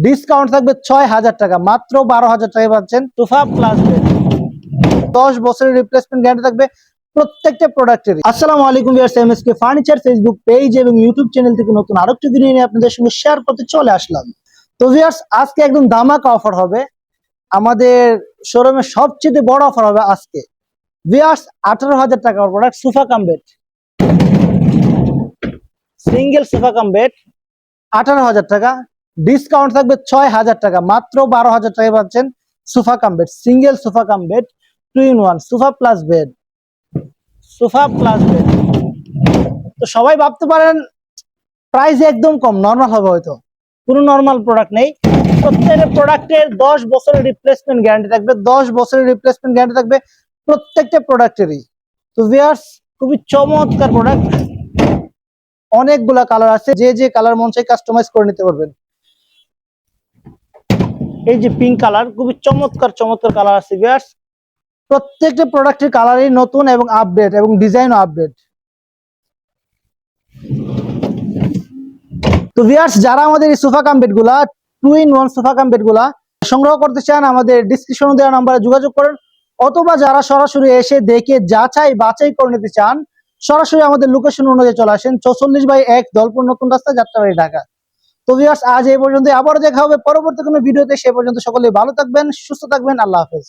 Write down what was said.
Discount থাকবে ৬,০০০ টাকা, মাত্র ১২,০০০ টাকায় পাচ্ছেন সোফা প্লাস বেড। 10 বছরের রিপ্লেসমেন্ট গ্যারান্টি থাকবে প্রত্যেকটা প্রোডাক্টের। আসসালামু আলাইকুম viewers, MSK furniture Facebook page এবং ইউটিউব চ্যানেল থেকে নতুন আরেকটি ভিডিও নিয়ে আপনাদের সঙ্গে শেয়ার করতে চলে আসলাম। তো ভিউয়ার্স, আজকে একদম ধামাকা অফার হবে, আমাদের শোরুমের সবচেয়ে বড় অফার হবে আজকে। ভিউয়ার্স, ১৮,০০০ টাকার product sofa cum bed, single sofa cum bed ১৮,০০০ টাকা, ডিসকাউন্ট থাকবে ৬,০০০ টাকা, মাত্র ১২,০০০ টাকায় পাচ্ছেন sofa cum bed, single sofa cum bed 2 in 1 sofa plus bed, sofa plus bed. তো সবাই ভাবতে পারেন প্রাইস একদম কম, নরমাল হবে, হয়তো কোনো নরমাল প্রোডাক্ট নেই। প্রত্যেকটা প্রোডাক্টের 10 বছরের রিপ্লেসমেন্ট গ্যারান্টি থাকবে, 10 বছরের রিপ্লেসমেন্ট গ্যারান্টি থাকবে প্রত্যেকটা প্রোডাক্টেরই। তো ভিউয়ার্স, খুবই চমৎকার প্রোডাক্ট, অনেকগুলা কালার আছে, যে যে কালার মন চাই কাস্টমাইজ করে নিতে পারবেন। এই যে পিঙ্ক কালার, খুবই চমৎকার চমৎকার কালার আছে ভিউয়ার্স। প্রত্যেকটা প্রোডাক্টের কালারই নতুন এবং আপডেট এবং ডিজাইনও আপডেট। তো ভিউয়ার্স, যারা আমাদের এই সোফা কাম বেড গুলা 2 in 1 সোফা কাম বেড গুলা সংগ্রহ করতে চান, আমাদের ডিসক্রিপশনে দেওয়া নাম্বারে যোগাযোগ করেন, অথবা যারা সরাসরি এসে দেখে যাচাই বাছাই করে নিতে চান, সরাসরি আমাদের লোকেশন অনুযায়ী চলে আসেন, 44/1 দলপুর নতুন রাস্তা, যাত্রাবাড়ি, ঢাকা। তো ভিউয়ার্স, আজ এই পর্যন্ত, আবার দেখা হবে পরবর্তী কোনো ভিডিওতে। সে পর্যন্ত সকলে ভালো থাকবেন, সুস্থ থাকবেন, আল্লাহ হাফেজ।